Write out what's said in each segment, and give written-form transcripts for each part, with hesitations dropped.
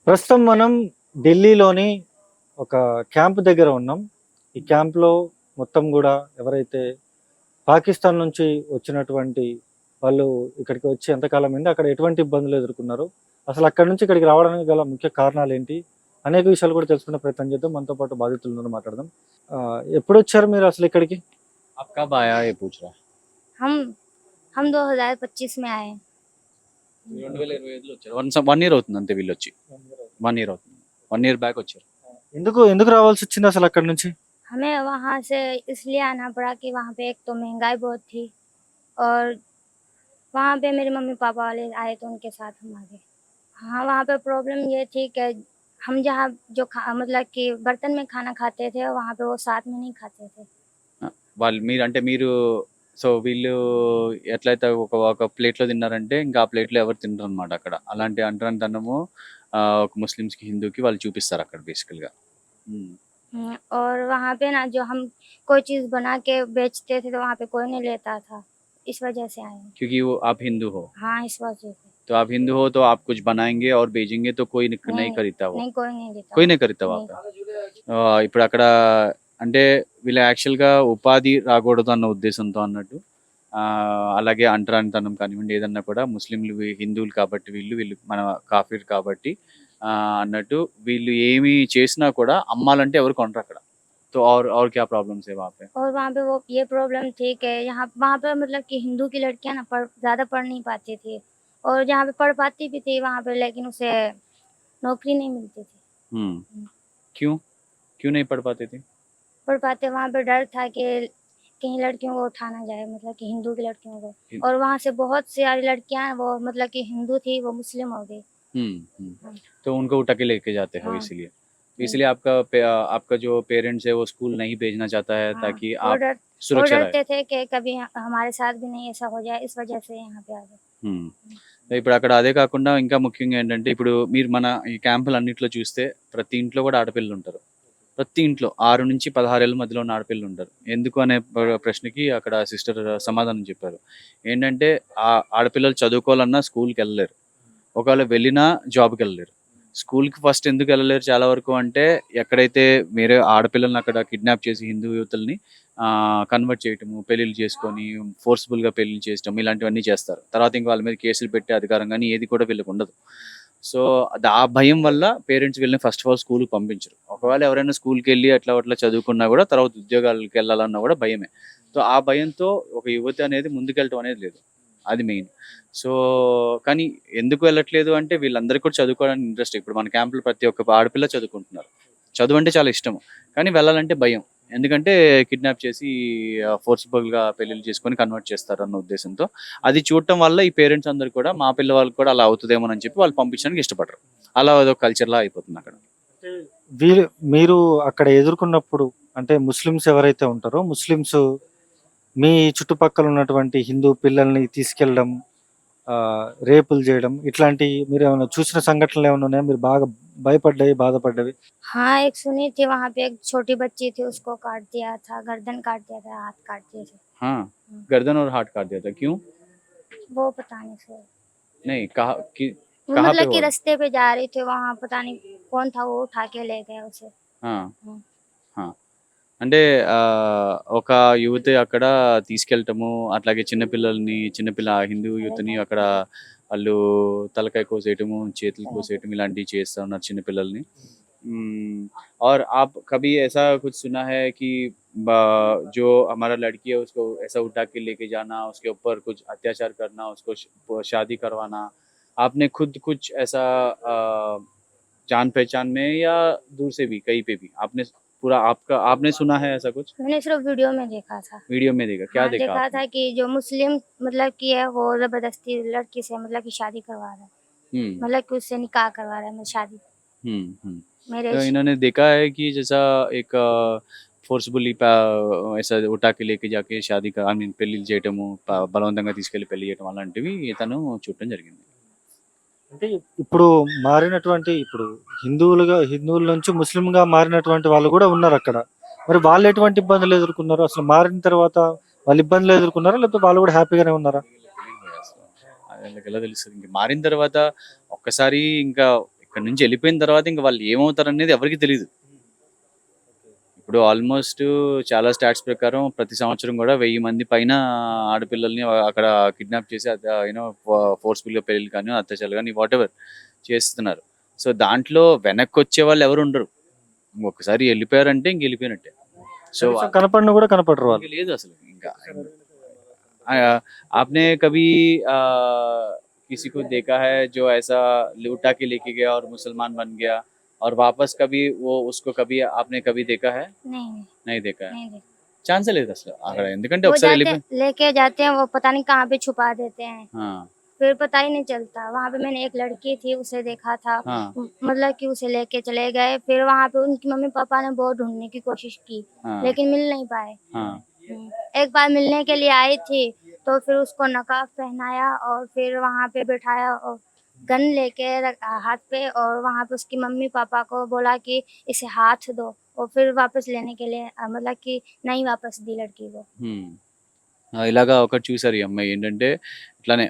ప్రస్తుతం మనం ఢిల్లీలోని ఒక క్యాంప్ దగ్గర ఉన్నాం. ఈ క్యాంప్‌లో మొత్తం గూడా ఎవరైతే పాకిస్తాన్ నుంచి వచ్చినటువంటి వాళ్ళు ఇక్కడికి వచ్చి ఎంతకాలమైంది? అక్కడ ఎటువంటి ఇబ్బందులు ఎదుర్కొన్నారు? అసలు అక్కడి నుంచి ఇక్కడికి రావడానికి గల ముఖ్య కారణాలేంటి? అనేక విషయాలు కూడా తెలుసుకునే ప్రయత్నం చేద్దాం. మనతో పాటు బాధితులున్నారు మాట్లాడదాం. ఎప్పుడొచ్చారు మీరు అసలు ఇక్కడికి? आप कब आया ये पूछ रहा है. हम हम 2025 में आए हैं। 2025లో వచ్చారు. వన్ ఇయర్ అవుతుంది అంతే వీళ్ళు వచ్చి. 1 ఇయర్ అవుతుంది. 1 ఇయర్ బ్యాక్ వచ్చారు. ఎందుకు ఎందుకు రావాల్సొచ్చింది అసలు అక్కడి నుంచి? हमें वहाँ से इसलिए आना पड़ा कि वहाँ पे एक तो महंगाई बहुत थी और वहाँ पे मेरे मम्मी पापा वाले आए तो उनके साथ हम आ गए। हाँ, वहाँ पे प्रॉब्लम ये थी कि हम जहाँ जो मतलब कि बर्तन में खाना खाते थे वहाँ पे वो साथ में नहीं खाते थे। వాళ్ళు మీరు సో వీళ్ళు ఎట్లయితే ఒక ప్లేట్లో తిన్నారంటే ఇంకా ఆ ప్లేట్లో ఎవరు తినరు అనమాట అక్కడ. అలాంటి అంటరానితనము ఒక ముస్లిమ్స్కి హిందూకి వాళ్ళు చూపిస్తారు అక్కడ బేసికల్గా. और वहाँ पे ना जो हम कोई चीज़ बना के बेचते थे तो वहाँ पे कोई नहीं लेता था, इस वजह से आए हैं। क्योंकि वो आप हिंदू हो, हाँ, इस वजह से। तो आप हिंदू हो तो आप कुछ बनाएंगे और भेजेंगे तो कोई नहीं खरीदता वो, नहीं कोई नहीं देता। कोई नहीं खरीदता वहाँ पे. ఇప్పుడు అక్కడ అంటే వీళ్ళ యాక్చువల్గా ఉపాధి రాకూడదు అన్న ఉద్దేశంతో అన్నట్టు. అలాగే అంటరానితనం కానివ్వండి ఏదన్నా కూడా ముస్లింలు హిందువులు కాబట్టి వీళ్ళు మన కాఫీర్ కాబట్టి అన్నట్టు వీళ్ళు ఏమి చేసినా కూడా అమ్మాలంటే ఎవరు కొనరు అక్కడ. तो और क्या प्रॉब्लम्स है वहाँ पे? और वहाँ पे वो ये प्रॉब्लम थी कि यहाँ वहाँ पे मतलब कि हिंदू की लड़कियाँ ना ज़्यादा पढ़ नहीं पाती थी और जहाँ पे पढ़ पाती भी थी वहाँ पे लेकिन उसे नौकरी नहीं मिलती थी। क्यों क्यों नहीं पढ़ पाते थे? पढ़ पाते वहाँ पे डर था कि कहीं लड़कियों को उठा ना जाए, मतलब कि हिंदू की लड़कियों को। और वहाँ से बहुत सारी लड़कियाँ वो मतलब कि हिंदू थी वो मुस्लिम हो गई। तो उनको उठा के लेके जाते हैं हाँ। इसलिए आपका जो पेरेंट्स है वो स्कूल नहीं भेजना चाहता है हाँ, ताकि वो आप वो सुरक्षा रहे. डरते थे कि कभी हमारे साथ भी नहीं ऐसा हो जाए, इस वजह से यहाँ पे आ गए। ఇప్పుడు అక్కడ అదే కాకుండా ఇంకా ముఖ్యంగా ఏంటంటే ఇప్పుడు మీరు మన ఈ క్యాంపులు అన్నింటిలో చూస్తే ప్రతి ఇంట్లో కూడా ఆడపిల్లలు ఉంటారు. ప్రతి ఇంట్లో 6 నుంచి 16 ఏళ్ళ మధ్యలో ఉన్న ఆడపిల్లలు ఉంటారు. ఎందుకు అనే ప్రశ్నకి అక్కడ సిస్టర్ సమాధానం చెప్పారు. ఏంటంటే ఆ ఆడపిల్లలు చదువుకోవాలన్నా స్కూల్కి వెళ్ళలేరు, ఒకవేళ వెళ్ళినా జాబ్కి వెళ్ళలేరు. స్కూల్కి ఫస్ట్ ఎందుకు వెళ్ళలేరు చాలా వరకు అంటే ఎక్కడైతే వేరే ఆడపిల్లల్ని అక్కడ కిడ్నాప్ చేసి హిందూ యువతుల్ని కన్వర్ట్ చేయటము, పెళ్ళిళ్ళు చేసుకొని ఫోర్స్ఫుల్గా పెళ్ళిళ్ళు చేయటం ఇలాంటివన్నీ చేస్తారు. తర్వాత ఇంకా వాళ్ళ మీద కేసులు పెట్టే అధికారం కానీ ఏది కూడా వీళ్ళకి ఉండదు. సో ఆ భయం వల్ల పేరెంట్స్ వీళ్ళని ఫస్ట్ ఆఫ్ ఆల్ స్కూల్కి పంపించరు. ఒకవేళ ఎవరైనా స్కూల్కి వెళ్ళి అట్లా చదువుకున్నా కూడా తర్వాత ఉద్యోగాలకు వెళ్ళాలన్నా కూడా భయమే. సో ఆ భయంతో ఒక యువతి అనేది ముందుకెళ్ళటం అనేది లేదు, అది మెయిన్. సో కానీ ఎందుకు వెళ్ళట్లేదు అంటే వీళ్ళందరికీ కూడా చదువుకోవడానికి ఇంట్రెస్ట్. ఇప్పుడు మన క్యాంపులో ప్రతి ఒక్క ఆడపిల్ల చదువుకుంటున్నారు, చదువు అంటే చాలా ఇష్టం, కానీ వెళ్ళాలంటే భయం. ఎందుకంటే కిడ్నాప్ చేసి ఫోర్స్ఫుల్గా పెళ్ళిళ్ళు చేసుకొని కన్వర్ట్ చేస్తారు అన్న ఉద్దేశంతో. అది చూడటం వల్ల ఈ పేరెంట్స్ అందరు కూడా మా పిల్లవాళ్ళకి కూడా అలా అవుతుందేమో అని చెప్పి వాళ్ళు పంపించడానికి ఇష్టపడరు. అలా అదొక కల్చర్లా అయిపోతుంది అక్కడ. మీరు అక్కడ ఎదుర్కొన్నప్పుడు అంటే ముస్లిమ్స్ ఎవరైతే ఉంటారో ముస్లిమ్స్ మీ చుట్టుపక్కల ఉన్నటువంటి హిందూ పిల్లల్ని తీసుకెళ్ళడం, రేపులు చేయడం ఇట్లాంటి మీరు ఏమైనా చూసిన సంఘటనలు ఏమైనా ఉన్నాయా? మీరు బాగా భయపడ్డాయి, బాధపడ్డవి? हाँ, एक सुनी थी वहाँ पे एक छोटी बच्ची थी उसको काट दिया था, गर्दन काट दिया था, हाथ काट दिए थे। हाँ, गर्दन और हाथ काट दिया था. क्यों? वो पता नहीं सर। नहीं वो कहाँ पे मतलब कि हुआ? रास्ते पे जा रही थी वहाँ पता नहीं कौन था वो उठा के ले गया उसे। हाँ हाँ। हाँ. అంటే ఒక యువతి అక్కడ తీసుకెళ్ళటము, అట్లాగే చిన్నపిల్ల హిందూ యువతిని అక్కడ వాళ్ళు తలకాయ కోసేయటము, చేతులు కోసేయటం ఇలాంటివి చేస్తూ ఉన్నారు చిన్నపిల్లల్ని. और आप कभी ऐसा कुछ सुना है कि जो हमारा लड़की है उसको ऐसा उठा के लेके जाना, उसके ऊपर कुछ अत्याचार करना, उसको शादी करवाना, आपने खुद कुछ ऐसा जान पहचान में या दूर से भी कहीं पे भी आपने सुना है ऐसा कुछ? मैंने सिर्फ वीडियो में देखा था। वीडियो में देखा? क्या हाँ, देखा देखा आपने? था कि जो मुस्लिम मतलब कि है वो जबरदस्ती लड़की से मतलब कि शादी करवा रहा है, मतलब कि उससे निकाह करवा रहा है, मतलब शादी मेरे। तो इन्होंने देखा है कि जैसा एक ఫోర్స్ఫుల్లీ ऐसा ఉటా के लेके जाके शादी ఐ మీన్ పెళ్లి చేయటము, బలవంతంగా తీసుకెళ్లి పెళ్లి చేయటం అలాంటివి తను చూడటం జరిగింది. అంటే ఇప్పుడు మారినటువంటి ఇప్పుడు హిందువుల నుంచి ముస్లింగా మారినటువంటి వాళ్ళు కూడా ఉన్నారు అక్కడ. మరి వాళ్ళు ఎటువంటి ఇబ్బందులు ఎదుర్కొన్నారు? అసలు మారిన తర్వాత వాళ్ళు ఇబ్బందులు ఎదుర్కొన్నారా? లేకపోతే వాళ్ళు కూడా హ్యాపీగానే ఉన్నారా? వాళ్ళకి ఎలా తెలుస్తుంది? ఇంక మారిన తర్వాత ఒక్కసారి ఇంకా అక్కడ నుంచి వెళ్ళిపోయిన తర్వాత ఇంకా వాళ్ళు ఏమవుతారు అనేది ఎవరికి తెలియదు. ఇప్పుడు ఆల్మోస్ట్ చాలా స్టాట్స్ ప్రకారం ప్రతి సంవత్సరం కూడా 1000 మంది పైన ఆడపిల్లల్ని అక్కడ కిడ్నాప్ చేసి యూనో ఫోర్స్ఫుల్గా పెళ్లి కానీ అత్యాచారాలు కానీ వాట్ ఎవర్ చేస్తున్నారు. సో దాంట్లో వెనక్కి వచ్చే వాళ్ళు ఎవరు ఉండరు. ఒకసారి వెళ్ళిపోయారంటే ఇంక వెళ్ళిపోయినట్టే. సో కనీసం కనపడిన కూడా కనపడరు వాళ్ళు. ఇంక లేదు అసలు ఇంకా. आपने कभी किसी को देखा है जो ऐसा लुटा के लेके गया और मुसलमान बन गया और वापस कभी वो उसको कभी आपने कभी देखा है? नहीं नहीं देखा है. नहीं देखा। ఛాన్సే లేదు అసలు అక్కడ. ఎందుకంటే वो ఒకసారి जाते వెళ్ళిపోయి लेके जाते हैं, वो पता नहीं कहाँ पे छुपा देते हैं, हाँ फिर पता ही नहीं चलता। वहाँ पे मैंने एक लड़की थी, उसे देखा था, हाँ मतलब कि उसे लेके चले गए, फिर वहाँ पे उनकी मम्मी पापा ने बहुत ढूंढने की कोशिश की हाँ लेकिन मिल नहीं पाए। हाँ एक बार मिलने के लिए आई थी तो फिर उसको नकाब पहनाया और फिर वहाँ पे बैठाया और गन लेके हाथ पे, और वहाँ पे उसकी मम्मी पापा को बोला कि इसे हाथ दो, और फिर वापस लेने के लिए मतलब कि नहीं वापस दी लड़की को। ఇలాగా ఒకటి చూసారు ఈ అమ్మాయి. ఏంటంటే ఇట్లానే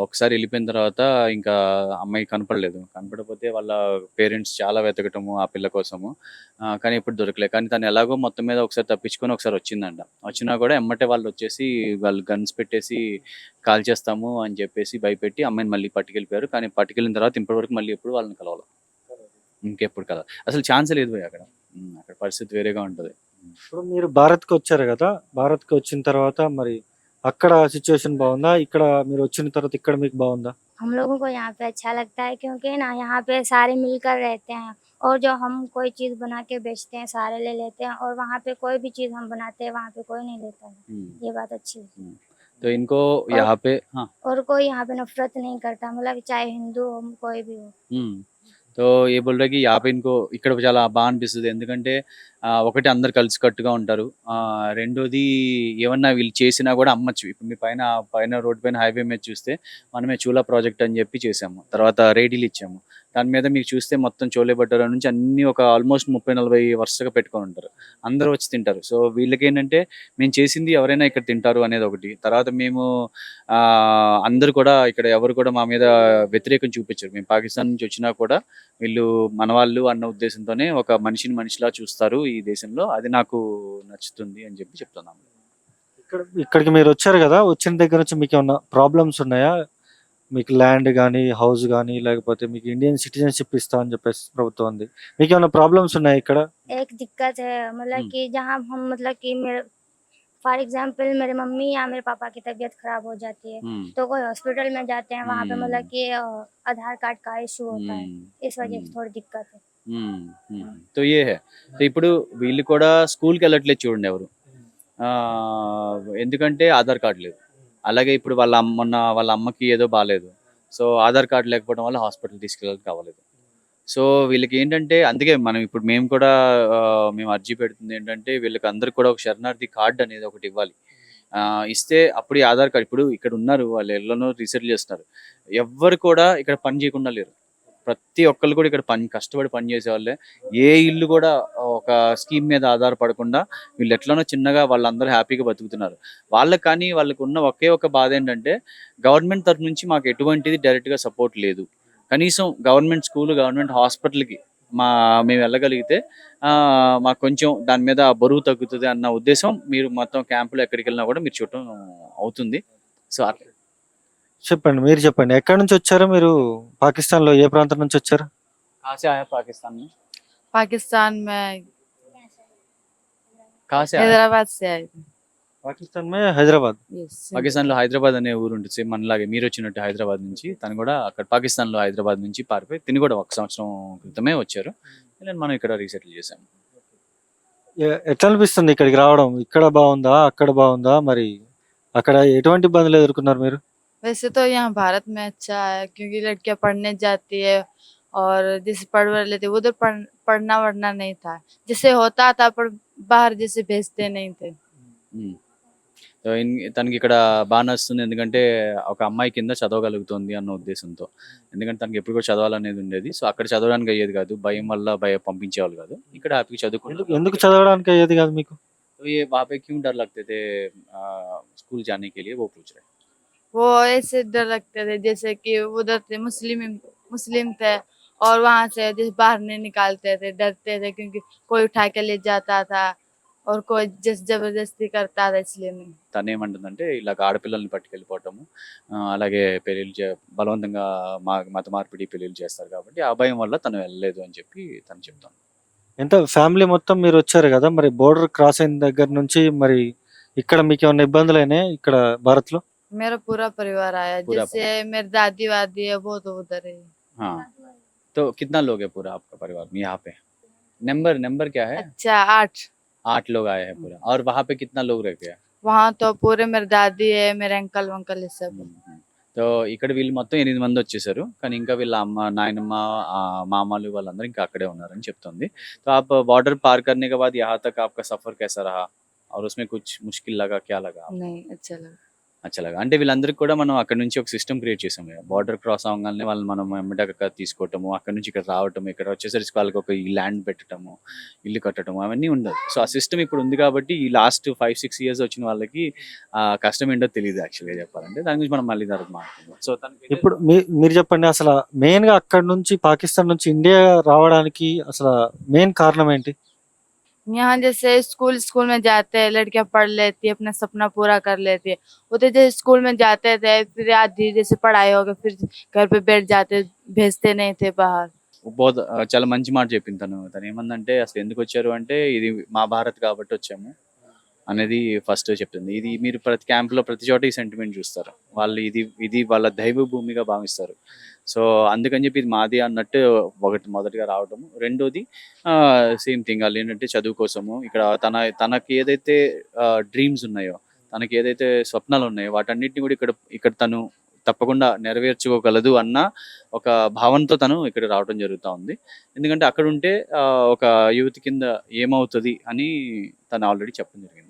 ఒకసారి వెళ్ళిపోయిన తర్వాత ఇంకా అమ్మాయి కనపడకపోతే వాళ్ళ పేరెంట్స్ చాలా వెతకటము ఆ పిల్ల కోసము. కానీ ఇప్పుడు దొరకలే. కానీ తను ఎలాగో మొత్తం మీద ఒకసారి తప్పించుకొని ఒకసారి వచ్చిందంట. వచ్చినా కూడా ఎమ్మటే వాళ్ళు వచ్చేసి వాళ్ళు గన్స్ పెట్టేసి కాల్ చేస్తాము అని చెప్పేసి భయపెట్టి అమ్మాయిని మళ్ళీ పట్టుకెళ్ళిపోయారు. కానీ పట్టుకెళ్ళిన తర్వాత ఇప్పటివరకు మళ్ళీ ఎప్పుడు వాళ్ళని కలవాలి. ఇంకెప్పుడు కదా అసలు ఛాన్స్ లేదు భయ్ అక్కడ. అక్కడ పరిస్థితి వేరేగా ఉంటుంది. ఇప్పుడు మీరు భారత్కి వచ్చారు కదా, భారత్కి వచ్చిన తర్వాత మరి అక్కడ సిచ్యువేషన్ బాగుందా, ఇక్కడ మీరు వచ్చిన తర్వాత ఇక్కడ మీకు బాగుందా? हम लोगों को यहाँ पे अच्छा लगता है क्योंकि ना यहाँ पे सारे मिलकर रहते हैं, और जो हम कोई चीज़ बना के बेचते हैं सारे ले लेते हैं, और वहाँ पे कोई भी चीज़ हम बनाते हैं वहाँ पे कोई नहीं लेता है। ये बात अच्छी है। तो इनको यहाँ पे हाँ और कोई यहाँ पे नफरत नहीं करता, मतलब चाहे हिंदू हो कोई भी हो। तो ये बोल रहे कि यहाँ पे इनको ఇక్కడ చాలా బాగా అనిపిస్తుంది. ఎందుకంటే ఒకటి అందరు కలిసి కట్టుగా ఉంటారు. రెండోది ఏమన్నా వీళ్ళు చేసినా కూడా అమ్మచ్చు. ఇప్పుడు మీ పైన రోడ్ పైన హైవే మీద చూస్తే మనమే చూలా ప్రాజెక్ట్ అని చెప్పి చేసాము. తర్వాత రేడీలు ఇచ్చాము. దాని మీద మీకు చూస్తే మొత్తం చోలే భటూరా నుంచి అన్ని ఒక ఆల్మోస్ట్ 30-40 వరుసగా పెట్టుకొని ఉంటారు. అందరూ వచ్చి తింటారు. సో వీళ్ళకి ఏంటంటే మేము చేసింది ఎవరైనా ఇక్కడ తింటారు అనేది ఒకటి. తర్వాత మేము అందరూ కూడా ఇక్కడ ఎవరు కూడా మా మీద వ్యతిరేకం చూపించారు. మేము పాకిస్తాన్ నుంచి వచ్చినా కూడా వీళ్ళు మనవాళ్ళు అన్న ఉద్దేశంతోనే ఒక మనిషిని మనిషిలా చూస్తారు ఈ దేశంలో. అది నాకు నచ్చుతుంది అని చెప్పి చెప్తున్నాము. ఇక్కడికి మీరు వచ్చారు కదా, వచ్చిన దగ్గర నుంచి మీకు ఏమన్నా ప్రాబ్లమ్స్ ఉన్నాయా? మీకు ల్యాండ్ కానీ హౌస్ కానీ లేకపోతే మీకు ఇండియన్ సిటిజన్షిప్ ఇస్తా అని చెప్పేసి ప్రభుత్వం ఉంది, మీకు ఏమైనా ప్రాబ్లమ్స్ ఉన్నాయా ఇక్కడ? एक दिक्कत है, मतलब कि जहाँ हम मतलब कि मेरे फॉर एग्जाम्पल मेरे मम्मी या मेरे पापा की तबीयत खराब हो जाती है तो कोई हॉस्पिटल में जाते हैं, वहाँ पे मतलब कि आधार कार्ड का इशू होता है, इस वजह से थोड़ी दिक्कत है। तो ये है. तो ఇప్పుడు వీళ్ళు కూడా స్కూల్కి వెళ్ళట్లేదు చూడండి ఎవరు. ఎందుకంటే ఆధార్ కార్డు లేదు. అలాగే ఇప్పుడు వాళ్ళ అమ్మకి ఏదో బాగాలేదు. సో ఆధార్ కార్డు లేకపోవడం వల్ల హాస్పిటల్ తీసుకెళ్ళాలి కావలేదు. సో వీళ్ళకి ఏంటంటే అందుకే మేము అర్జీ పెడుతుంది ఏంటంటే వీళ్ళకి అందరికి కూడా ఒక శరణార్థి కార్డు అనేది ఒకటి ఇవ్వాలి. ఇస్తే అప్పుడు ఈ ఆధార్ కార్డు ఇప్పుడు ఇక్కడ ఉన్నారు వాళ్ళు ఎల్లోనో రీసెర్చ్ చేస్తున్నారు. ఎవ్వరు కూడా ఇక్కడ పని చేయకుండా లేరు. ప్రతి ఒక్కళ్ళు కూడా ఇక్కడ కష్టపడి పని చేసే వాళ్ళే. ఏ ఇల్లు కూడా ఒక స్కీమ్ మీద ఆధారపడకుండా వీళ్ళు ఎట్లనో చిన్నగా వాళ్ళందరూ హ్యాపీగా బతుకుతున్నారు. వాళ్ళకు ఉన్న ఒకే ఒక బాధ ఏంటంటే గవర్నమెంట్ తరఫు నుంచి మాకు ఎటువంటిది డైరెక్ట్గా సపోర్ట్ లేదు. కనీసం గవర్నమెంట్ స్కూల్ గవర్నమెంట్ హాస్పిటల్కి మేము వెళ్ళగలిగితే మాకు కొంచెం దాని మీద బరువు తగ్గుతుంది అన్న ఉద్దేశం. మీరు మొత్తం క్యాంపులో ఎక్కడికి వెళ్ళినా కూడా మీరు చూడటం అవుతుంది. సో అట్లా చెప్పండి, మీరు చెప్పండి. ఎక్కడి నుంచి వచ్చారు మీరు? పాకిస్తాన్ లో ఏ ప్రాంతం నుంచి వచ్చారు? पाकिस्तान में कहाँ से आए? हैदराबाद से आए थे। పాకిస్తాన్ మే హైదరాబాద్. Yes. పాకిస్తాన్ లో హైదరాబాద్ అనే ఊరు ఉంటుంది. సేమ్ మనలాగే మీరు వచ్చినట్టు హైదరాబాద్ నుంచి తను కూడా అక్కడ పాకిస్తాన్ లో హైదరాబాద్ నుంచి పారిపోయి తిని కూడా 1 సంవత్సరం క్రితమే వచ్చారు. మనం ఇక్కడ రీసెటిల్ చేసాము. ఎట్లా అనిపిస్తుంది ఇక్కడికి రావడం? ఇక్కడ బాగుందా అక్కడ బాగుందా? మరి అక్కడ ఎటువంటి ఇబ్బందులు ఎదుర్కొన్నారు మీరు? वैसे तो यहाँ भारत में अच्छा है क्योंकि लड़कियां पढ़ने जाती है और जैसे पढ़ लेते, उधर पढ़ना वढ़ना नहीं था, जैसे होता था पर बाहर जैसे भेजते नहीं थे. సో తనకి ఇక్కడ బాగా నచ్చుతుంది. ఎందుకంటే ఒక అమ్మాయి కింద చదవగలుగుతుంది అన్న ఉద్దేశంతో. ఎందుకంటే తనకి ఎప్పుడు కూడా చదవాలనేది ఉండేది. సో అక్కడ చదవడానికి అయ్యేది కాదు, భయం వల్ల పంపించేవాళ్ళు కాదు. ఇక్కడ హ్యాపీగా చదువుకుంటుంది. ఎందుకు చదవడానికి అయ్యేది కాదు మీకు? ये वहाँ पे क्यों डर लगते थे स्कूल जाने के लिए, वो पूछ रहे. वो ऐसे डर लगते थे जैसे कि उधर थे मुस्लिम थे और वहां से जैसे बाहर नहीं निकालते थे, डरते थे क्योंकि कोई उठा के ले जाता था और कोई जबरदस्ती करता था, इसलिए नहीं। తను ఏమంటుందంటే ఇలాగ ఆడపిల్లల్ని పట్టుకెళ్ళిపోవటము, అలాగే పెళ్ళిళ్ళు బలవంతంగా మత మార్పిడి పెళ్ళిళ్ళు చేస్తారు కాబట్టి ఆ భయం వల్ల తను వెళ్ళలేదు అని చెప్పి తను చెప్తాను. ఎంత ఫ్యామిలీ మొత్తం మీరు వచ్చారు కదా, మరి బోర్డర్ క్రాస్ అయిన దగ్గర నుంచి మరి ఇక్కడ మీకు ఏమైనా ఇబ్బందులు అయినాయి ఇక్కడ భారత్ లో? मेरा पूरा परिवार आया, पूरा जैसे मेरी दादी वादी है वो तो उधर है। हाँ, तो कितना लोग है पूरा आपका परिवार में यहाँ पे? नंबर नंबर क्या है? अच्छा 8। 8 लोग आए हैं पूरा. और वहाँ पे कितना लोग रह गया? वहाँ तो पूरे मेरी दादी है, मेरे अंकल वंकल ये सब। సో ఇక్కడ వీళ్ళు మొత్తం 8 మంది వచ్చేసారు, కానీ ఇంకా వీళ్ళ అమ్మ నాయనమ్మ మామలు వాళ్ళందరూ ఇంకా అక్కడే ఉన్నారని చెప్తుంది. तो आप बॉर्डर पार करने के बाद यहाँ तक आपका सफर कैसा रहा और उसमें कुछ मुश्किल लगा, क्या लगा? नहीं, अच्छा लगा। अच्छा लगा. అంటే వీళ్ళందరికీ కూడా మనం అక్కడ నుంచి ఒక సిస్టమ్ క్రియేట్ చేసాం కదా, బార్డర్ క్రాస్ అవ్వగానే వాళ్ళని మనం ఎమ్మటక్క తీసుకోవటము, అక్కడ నుంచి ఇక్కడ రావటము, ఇక్కడ వచ్చేసరికి వాళ్ళకి ఒక ఈ ల్యాండ్ పెట్టడము, ఇల్లు కట్టడము అవన్నీ ఉండదు. సో ఆ సిస్టమ్ ఇప్పుడు ఉంది కాబట్టి ఈ లాస్ట్ 5-6 ఇయర్స్ వచ్చిన వాళ్ళకి ఆ కష్టం ఏంటో తెలియదు యాక్చువల్గా చెప్పాలంటే. దాని గురించి మనం మళ్ళీ తర్వాత మాట్లాడుకుందాం. సో తనకి ఇప్పుడు మీరు చెప్పండి, అసలు మెయిన్ గా అక్కడ నుంచి పాకిస్తాన్ నుంచి ఇండియా రావడానికి అసలు మెయిన్ కారణం ఏంటి? यहाँ जैसे स्कूल में जाते हैं, लड़कियां पढ़ लेती है, अपना सपना पूरा कर लेती है। उधर जैसे स्कूल में जाते थे, फिर आधी जैसे पढ़ाई हो गई, फिर घर पे बैठ जाते, भेजते नहीं थे बाहर। బోధ చాలా మంచి మాట చెప్పింది తను ఏమందంటే అసలు ఎందుకు వచ్చారు అంటే ఇది మా భారత్ కాబట్టి వచ్చాము అనేది ఫస్ట్ చెప్తుంది. ఇది మీరు ప్రతి క్యాంప్లో ప్రతి చోట ఈ సెంటిమెంట్ చూస్తారు, వాళ్ళు ఇది వాళ్ళ దైవ భూమిగా భావిస్తారు. సో అందుకని చెప్పి ఇది మాది అన్నట్టు మొదటిగా రావటము. రెండోది సేమ్ థింగ్, వాళ్ళు ఏంటంటే చదువు కోసము ఇక్కడ తనకి ఏదైతే డ్రీమ్స్ ఉన్నాయో, తనకి ఏదైతే స్వప్నాలు ఉన్నాయో వాటన్నిటిని కూడా ఇక్కడ తను తప్పకుండా నెరవేర్చుకోగలదు అన్న ఒక భావనతో తను ఇక్కడ రావడం జరుగుతూ ఉంది. ఎందుకంటే అక్కడ ఉంటే ఒక యువతి కింద ఏమవుతుంది అని తను ఆల్రెడీ చెప్పడం జరిగింది.